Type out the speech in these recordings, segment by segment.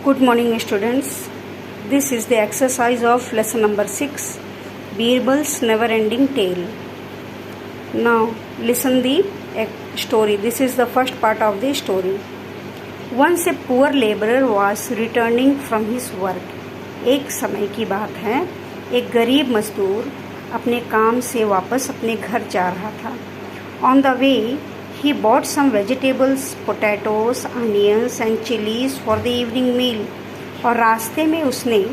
Good morning, students. This is the exercise of lesson number 6, Birbal's never-ending tale. Now, listen the story. This is the first part of the story. Once a poor laborer was returning from his work. एक समय की बात है, एक गरीब मजदूर अपने काम से वापस अपने घर जा रहा था. On the way, he bought some vegetables, potatoes, onions and chilies for the evening meal. और रास्ते में उसने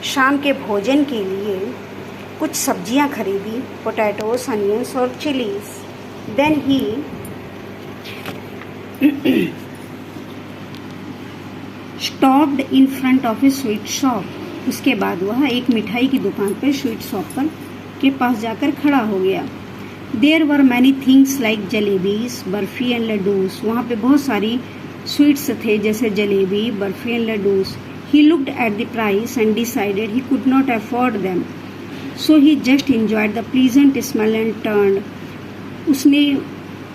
शाम के भोजन के लिए कुछ सब्जियां खरीदी, पोटैटोस, अनियंस और chillies. Then he stopped in front of a sweet shop. उसके बाद वह एक मिठाई की दुकान पर स्वीट शॉप पर के पास जाकर खड़ा हो गया. There were many things like jalebis, barfi and laddoos. वहाँ पे बहुत सारी स्वीट्स थे जैसे jalebi, barfi and laddoos. He looked at the price and decided he could not afford them, so he just enjoyed the pleasant smell and turn. उसने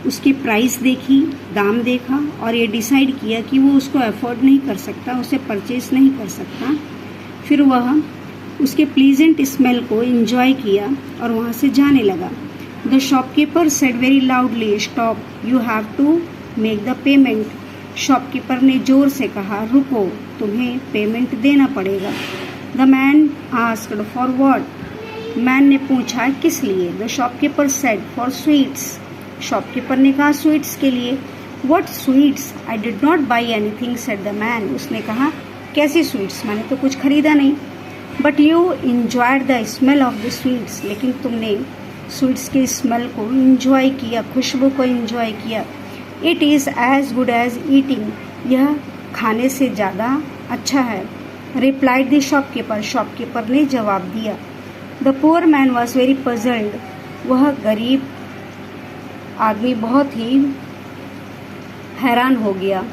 उसकी प्राइस देखी, दाम देखा और ये डिसाइड किया कि वो उसको अफोर्ड नहीं कर सकता, उसे परचेज नहीं कर सकता. फिर वह उसके प्लीजेंट स्मेल को एंजॉय किया और वहाँ से जाने लगा. The shopkeeper said very loudly, "Stop! You have to make the payment." Shopkeeper ने जोर से कहा, रुको, तुम्हें पेमेंट देना पड़ेगा. The man asked, "For what?" Man ने पूछा, किस लिए? The shopkeeper said, "For sweets." Shopkeeper ने कहा, स्वीट्स के लिए. What sweets? I did not buy anything, said the man. उसने कहा, कैसी स्वीट्स? मैंने तो कुछ खरीदा नहीं. But you enjoyed the smell of the sweets. लेकिन तुमने स्वीट्स के स्मेल को इंजॉय किया, खुशबू को इंजॉय किया. It is as good as eating. यह खाने से ज़्यादा अच्छा है. Replied the shopkeeper. शॉपकीपर ने जवाब दिया. The poor man was very puzzled. वह गरीब आदमी बहुत ही हैरान हो गया.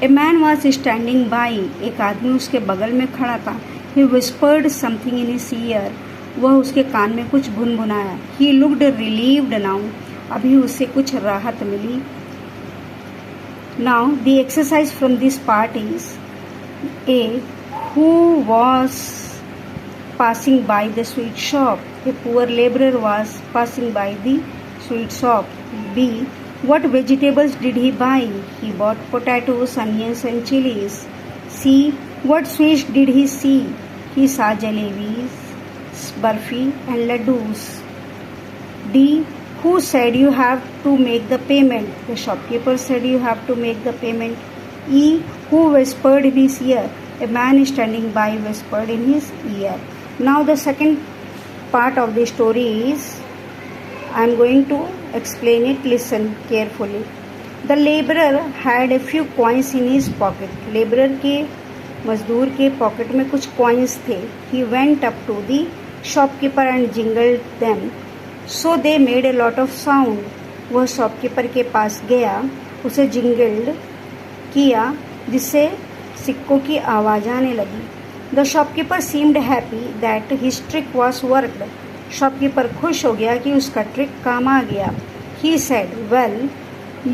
A man was standing by. एक आदमी उसके बगल में खड़ा था. He whispered something in his ear. वह उसके कान में कुछ भुनभुनाया. He looked relieved now. अभी उसे कुछ राहत मिली. Now the exercise from this part is a who was passing by the sweet shop. A poor labourer was passing by the sweet shop. B what vegetables did he buy? He bought potatoes, onions and chilies. C what sweets did he see? He saw jalebis, barfi and laddus. D who said you have to make the payment? The shopkeeper said you have to make the payment. E who whispered in his ear? A man standing by whispered in his ear. Now the second part of the story is I am going to explain it. Listen carefully. The laborer had a few coins in his pocket. Laborer के मजदूर के pocket में कुछ coins थे. He went up to the shopkeeper and jingled them. So they made a lot of sound. वह shopkeeper के पास गया, उसे जिंगल्ड किया जिससे सिक्कों की आवाज़ आने लगी. The shopkeeper seemed happy that his trick was worked. Shopkeeper खुश हो गया कि उसका ट्रिक काम आ गया. He said, "Well,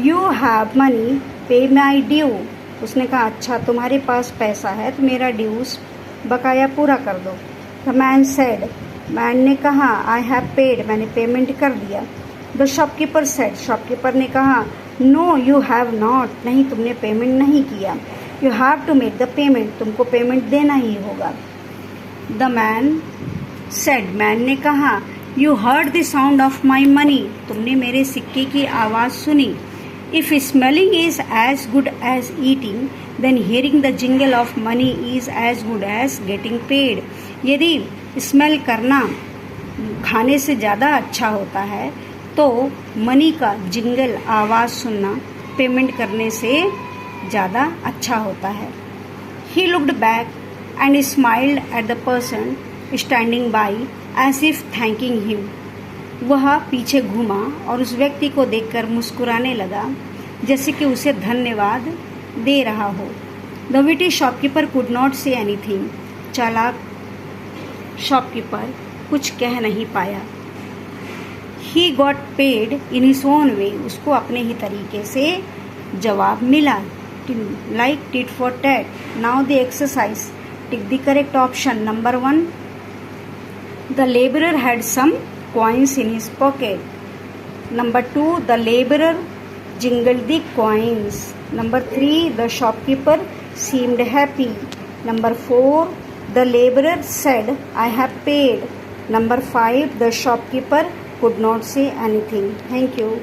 you have money, pay my due." उसने कहा, अच्छा तुम्हारे पास पैसा है तो मेरा ड्यूज बकाया पूरा कर दो. The man said, मैन ने कहा, I have paid. मैंने पेमेंट कर दिया. The shopkeeper said, शॉपकीपर ने कहा, No, you have not. नहीं, तुमने पेमेंट नहीं किया. You have to make the payment. तुमको पेमेंट देना ही होगा. The man said, मैन ने कहा, You heard the sound of my money. तुमने मेरे सिक्के की आवाज़ सुनी. If smelling is as good as eating, then hearing the jingle of money is as good as getting paid. यदि स्मेल करना खाने से ज़्यादा अच्छा होता है तो मनी का जिंगल आवाज़ सुनना पेमेंट करने से ज़्यादा अच्छा होता है. He looked back and smiled at the person standing by as if thanking him. वह पीछे घूमा और उस व्यक्ति को देखकर मुस्कुराने लगा जैसे कि उसे धन्यवाद दे रहा हो. The witty shopkeeper could not say anything. चालाक शॉपकीपर कुछ कह नहीं पाया. He got paid in his own way. उसको अपने ही तरीके से जवाब मिला. like tit for tat. Now the exercise. Tick the correct option. Number 1. The laborer had some coins in his pocket. Number 2. The laborer jingled the coins. Number 3. The shopkeeper seemed happy. Number 4. The laborer said, I have paid. Number 5. The shopkeeper could not say anything. Thank you.